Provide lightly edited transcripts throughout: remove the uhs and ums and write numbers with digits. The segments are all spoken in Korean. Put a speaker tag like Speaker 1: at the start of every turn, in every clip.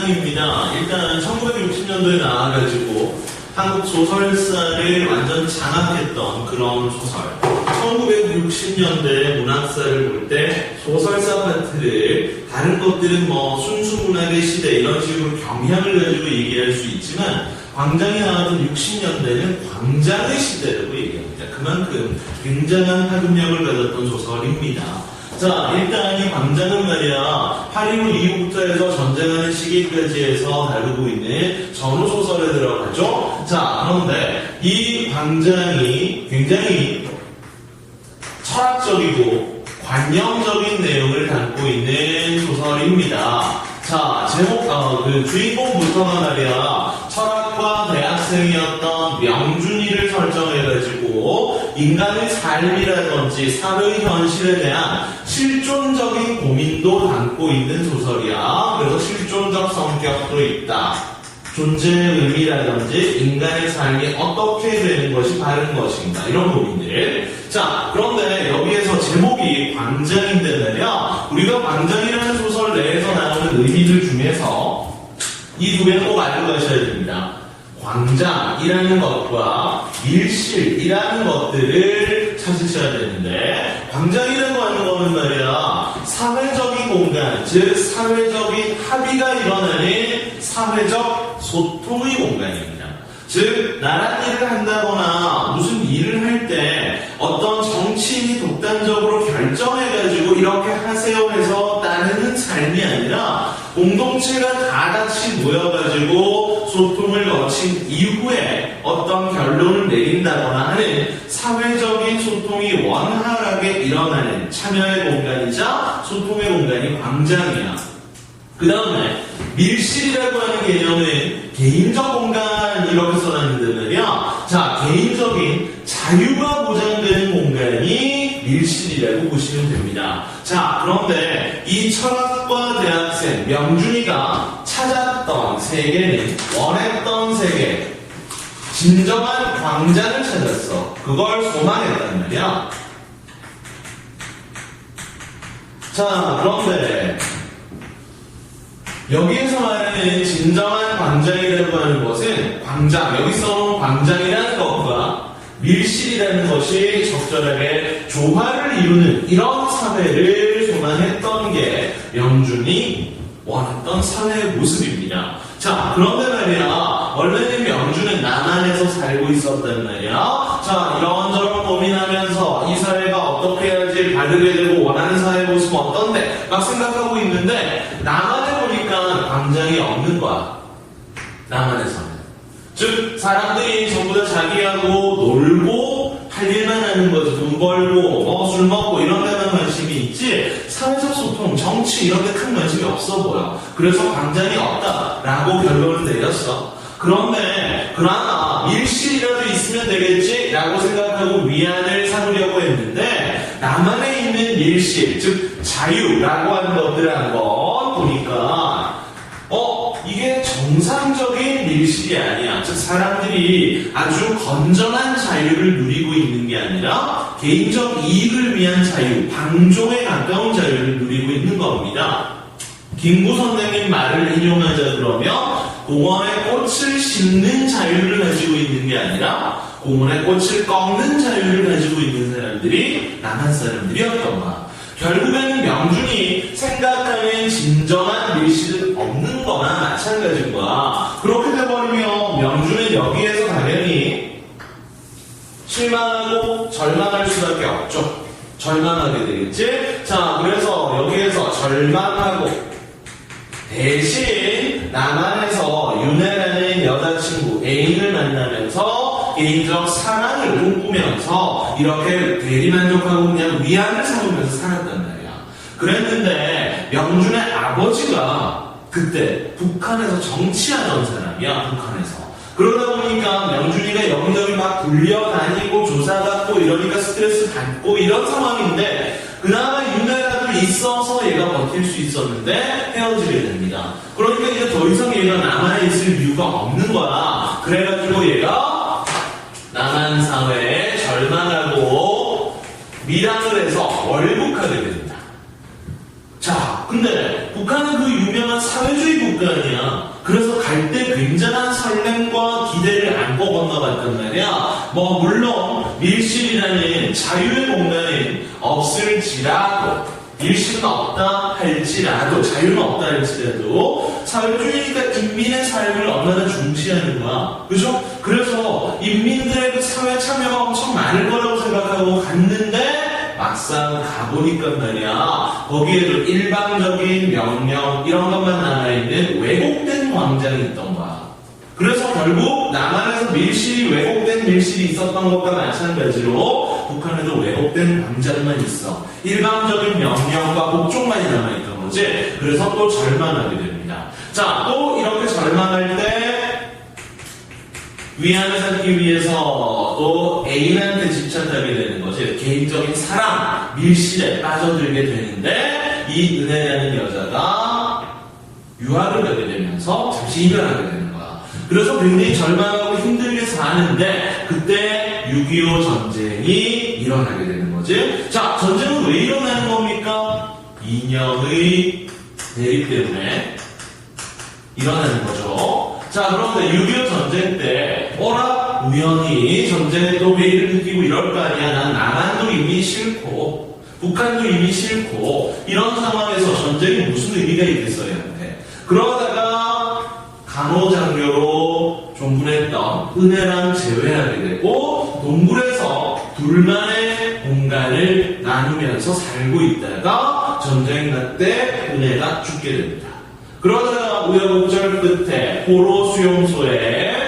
Speaker 1: 굉장입니다. 일단 1960년도에 나와가지고 한국 소설사를 완전 장악했던 그런 소설. 1960년대 문학사를 볼 때 소설사 파트를 다른 것들은 뭐 순수문학의 시대 이런 식으로 경향을 가지고 얘기할 수 있지만 광장이 나왔던 60년대는 광장의 시대라고 얘기합니다. 그만큼 굉장한 파급력을 가졌던 소설입니다. 자, 일단 이 광장은 말이야 8.15 이후부터 해서 전쟁하는 시기까지 해서 다루고 있는 전후소설에 들어가죠. 자, 그런데 이 광장이 굉장히 철학적이고 관념적인 내용을 담고 있는 소설입니다. 자, 제목, 주인공부터가 말이야 철학과 대학생이었던 명준이를 설정해가지고 인간의 삶이라든지 사회의 현실에 대한 실존적인 고민도 담고 있는 소설이야. 그래서 실존적 성격도 있다. 존재의 의미라든지 인간의 삶이 어떻게 되는 것이 바른 것인가 이런 고민들. 자, 그런데 여기에서 제목이 광장인데 말이야 우리가 광장이라는 소설 내에서 나오는 의미들 중에서 이 두 개는 꼭 알고 가셔야 됩니다. 광장이라는 것과 밀실이라는 것들을 찾으셔야 되는데 광장이라고 하는 거는 말이야 사회적인 공간, 즉 사회적인 합의가 일어나는 사회적 소통의 공간입니다. 즉 나란 일을 한다거나 무슨 일을 할 때 어떤 정치인이 독단적으로 결정해가지고 이렇게 하세요 해서 따르는 삶이 아니라 공동체가 다 같이 모여가지고 소통을 거친 이후에 어떤 결론을 내린다거나 하는 사회적인 소통이 원활하게 일어나는 참여의 공간이자 소통의 공간이 광장이야. 그 다음에 밀실이라고 하는 개념은 개인적 공간 이렇게 써놨는데 말이야. 자, 개인적인 자유가 보장되는 공간이 밀실이라고 보시면 됩니다. 자, 그런데 이 철학과 대학생 명준이가 찾았던 세계는 원했던 세계, 진정한 광장을 찾았어. 그걸 소망했단 말이야. 자, 그런데 여기에서 말하는 진정한 광장이라고 하는 것은 광장, 여기서 광장이라는 것과 밀실이라는 것이 적절하게 조화를 이루는 이런 사회를 소망했던 게 명준이 원했던 사회의 모습입니다. 자, 그런데 말이야 원래는 명준은 남한에서 살고 있었단 말이야. 자, 이런저런 고민하면서 이 사회가 어떻게 해야지 바르게 되고 원하는 사회의 모습은 어떤데 막 생각하고 있는데 남한에 보니까 광장이 없는 거야. 남한에서는. 즉 사람들이 전부 다 자기하고 놀고 할 일만 하는 거지. 돈 벌고 술 먹고 이런 데만 관심이 있지 사회적 소통, 정치 이런 데 큰 관심이 없어 보여. 그래서 광장이 없다라고 결론을 내렸어. 그런데 그러나 밀실이라도 있으면 되겠지 라고 생각하고 위안을 삼으려고 했는데 남한에 있는 밀실, 즉 자유라고 하는 것들을 한번 보니까 이게 정상적인 밀실이 아니야. 즉 사람들이 아주 건전한 자유를 누리고 있는 게 아니라 개인적 이익을 위한 자유, 방종에 가까운 자유를 누리고 있는 겁니다. 김구 선생님 말을 인용하자 그러면 공원에 꽃을 심는 자유를 가지고 있는 게 아니라 공원에 꽃을 꺾는 자유를 가지고 있는 사람들이 남한 사람들이었던 거야. 결국에는 명준이 생각하는 진정한 밀실은 없는 거나 마찬가지인 거야. 그렇게 돼버리면 명준은 여기에서 당연히 실망하고 절망할 수밖에 없죠. 절망하게 되겠지? 자, 그래서 여기에서 절망하고 대신 남한에서 윤혜라는 여자친구 애인을 만나면서 개인적 사랑을 꿈꾸면서 이렇게 대리만족하고 그냥 위안을 삼으면서 살았단 말이야. 그랬는데 명준의 아버지가 그때 북한에서 정치하던 사람이야. 북한에서. 그러다 보니까 명준이가 여기저기 막 불려다니고 조사받고 이러니까 스트레스 받고 이런 상황인데 그나마 윤혜라도 있어서 얘가 버틸 수 있었는데 헤어지게 됩니다. 그러니까 이제 더 이상 얘가 남한에 있을 이유가 없는 거야. 그래가지고 얘가 남한 사회에 절망하고 밀항을 해서 월북하게 됩니다. 자, 근데 북한은 그 유명한 사회주의 국가 아니야. 그래서 갈 때 굉장한 설렘과 기대를 안고 건너갔단 말이야. 물론 밀실이라는 자유의 공간은 없을지라도, 밀실은 없다 할지라도, 자유는 없다 할지라도 사회주의가 인민의 삶을 얼마나 중시하는 거야. 그죠? 그래서 인민들의 그 사회 참여가 엄청 많을 거라고 생각하고 갔는데 막상 가보니까 말이야, 거기에도 일방적인 명령 이런 것만 남아있는 왜곡된 광장이 있던 거야. 그래서 결국 남한에서 밀실이, 왜곡된 밀실이 있었던 것과 마찬가지로 북한에도 왜곡된 광장만 있어. 일방적인 명령과 복종만이 남아있던 거지. 그래서 또 절망하게 됩니다. 자, 또 이렇게 절망할 때 위안을 삼기 위해서 또 애인한테 집착하게 되는 거지. 개인적인 사랑, 밀실에 빠져들게 되는데 이 은혜라는 여자가 유학을 가게 되면서 잠시 이별하게 되는 거야. 그래서 굉장히 절망하고 힘들게 사는데 그때 6.25 전쟁이 일어나게 되는 거지. 자, 전쟁은 왜 일어나는 겁니까? 이념의 대립 때문에 일어나는 거죠. 자, 그런데 6.25 전쟁 때 우연히 전쟁에 또 회의를 느끼고 이럴 거 아니야. 난 남한도 이미 싫고 북한도 이미 싫고 이런 상황에서 전쟁이 무슨 의미가 있겠어요? 그러다가 간호장교로 종군했던 은혜랑 재회하게 되고 동굴에서 둘만의 공간을 나누면서 살고 있다가 전쟁 날 때 은혜가 죽게 됩니다. 그러다가 우여곡절 끝에 포로 수용소에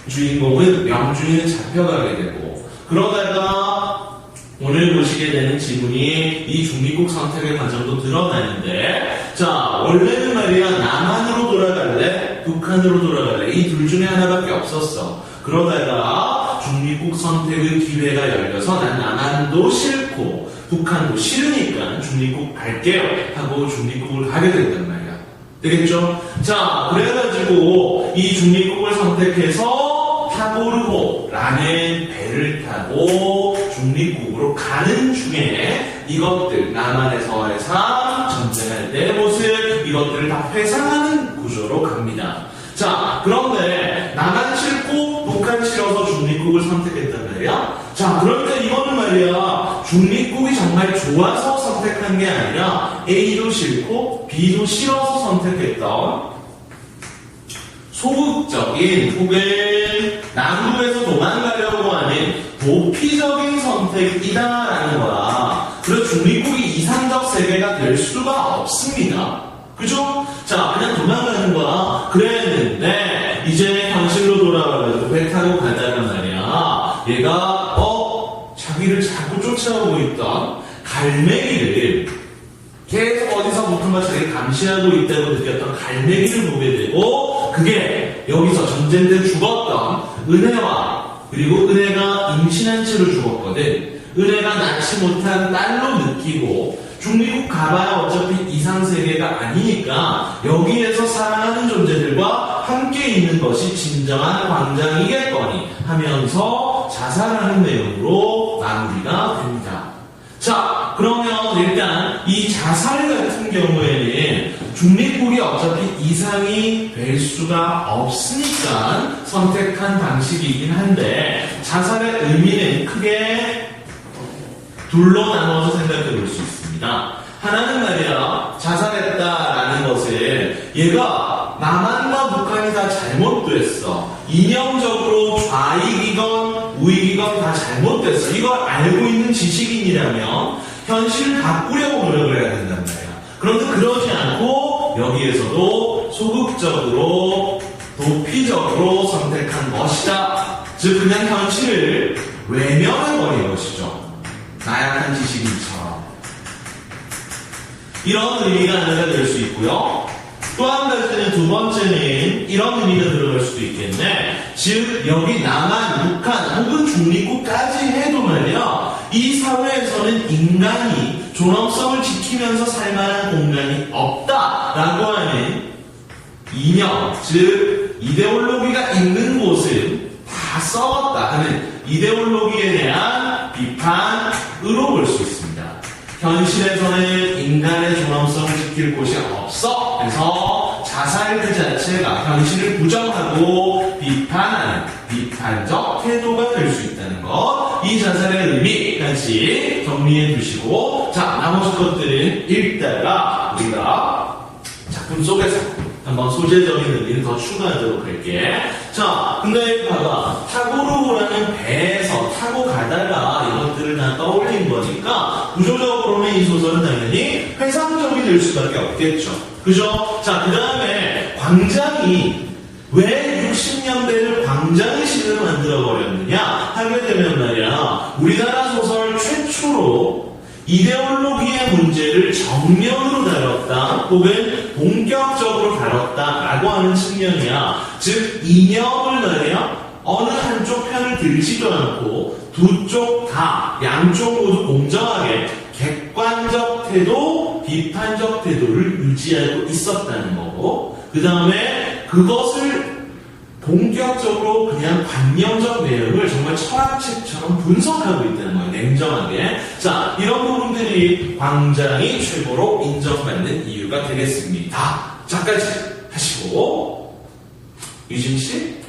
Speaker 1: 주인공은 명준이는 잡혀가게 되고, 그러다가 오늘 보시게 되는 지문이 이 중립국 선택의 과정도 드러나는데, 자, 원래는 말이야, 남한으로 돌아갈래? 북한으로 돌아갈래? 이 둘 중에 하나밖에 없었어. 그러다가 중립국 선택의 기회가 열려서 난 남한도 싫고 북한도 싫으니까 중립국 갈게요 하고 중립국을 가게 된단 말이야. 되겠죠? 자, 그래가지고 이 중립국을 선택해서 타보르호라는 배를 타고 중립국으로 가는 중에 이것들, 남한에서의 삶, 전쟁할 때의 모습, 이것들을 다 회상하는 구조로 갑니다. 자, 그런데 남한 싫고 북한 싫어서 중립국을 선택했단 말이야. 자, 그런데 이거는 말이야, 중립국이 정말 좋아서 선택한 게 아니라 A도 싫고 B도 싫어서 선택했던 소극적인 혹은 남북에서 도망가려고 하는 도피적인 선택이다라는 거야. 그래서 중립국이 이상적 세계가 될 수가 없습니다. 그죠? 자, 그냥 도망가는 거야. 그랬는데 이제 현실로 돌아가가지고 배 타고 가다가 말이야, 얘가 자기를 자꾸 쫓아오고 있던 갈매기를, 계속 어디서부턴가 자기를 감시하고 있다고 느꼈던 갈매기를 보게 되고, 그게 여기서 전쟁 때 죽었던 은혜와, 그리고 은혜가 임신한 채로 죽었거든. 은혜가 낳지 못한 딸로 느끼고, 중립국 가봐야 어차피 이상세계가 아니니까 여기에서 사랑하는 존재들과 함께 있는 것이 진정한 광장이겠거니 하면서 자살하는 내용으로 마무리가 됩니다. 자, 그러면 일단 이 자살 같은 경우에는 중립국이 어차피 이상이 될 수가 없으니까 선택한 방식이긴 한데, 자살의 의미는 크게 둘로 나눠서 생각해 볼 수 있습니다. 하나는 말이야, 자살했다라는 것을 얘가 남한과 북한이 다 잘못됐어. 이념적으로 좌익이건 우익이건 다 잘못됐어. 이걸 알고 있는 지식인이라면 현실을 바꾸려고 노력을 해야 된단 말이야. 그런데 그러지 않고 여기에서도 소극적으로 도피적으로 선택한 것이다. 즉 그냥 현실을 외면해버린 것이죠. 나약한 지식인처럼. 이런 의미가 하나가 될 수 있고요. 또 한 가지는, 두 번째는 이런 의미가 들어갈 수도 있겠네. 즉 여기 남한, 북한 혹은 중립국까지 해도 말이야, 이 사회에서는 인간이 존엄성을 지키면서 살만한 공간이 없다라고 하는 이념, 즉 이데올로기가 있는 곳은 다 썩었다 하는 이데올로기에 대한 비판으로 볼 수 있습니다. 현실에서는 인간의 존엄성을 지킬 곳이 없어. 그래서 자살 그 자체가 현실을 부정하고 비판하는 비판적 태도가 될 수 있다는 것, 이 자살의 의미까지 정리해 두시고, 자, 나머지 것들은 읽다가 우리가 작품 속에서 한번 소재적인 의미를 더 추가하도록 할게. 자, 근데 봐봐. 타고로 라는 배에서 타고 가다가 이것들을 다 떠올린 거니까 구조적으로는 이 소설은 당연히 회상적이 될 수밖에 없겠죠. 그죠? 자, 그 다음에 광장이 왜 60년대를 광장의 시대로 만들어버렸느냐 하게 되면 말이야, 우리나라 소설 최초로 이데올로기의 문제를 정면으로 다뤘다 혹은 본격적으로 다뤘다라고 하는 측면이야. 즉 이념을 말이야 어느 한쪽 편을 들지도 않고 두 쪽 다 양쪽 모두 공정하게 객관적 태도, 비판적 태도를 유지하고 있었다는 거고, 그 다음에 그것을 본격적으로 그냥 관념적 내용을 정말 철학책처럼 분석하고 있다는 거예요. 냉정하게. 자, 이런 부분들이 광장이 최고로 인정받는 이유가 되겠습니다. 자까지 하시고, 유진씨?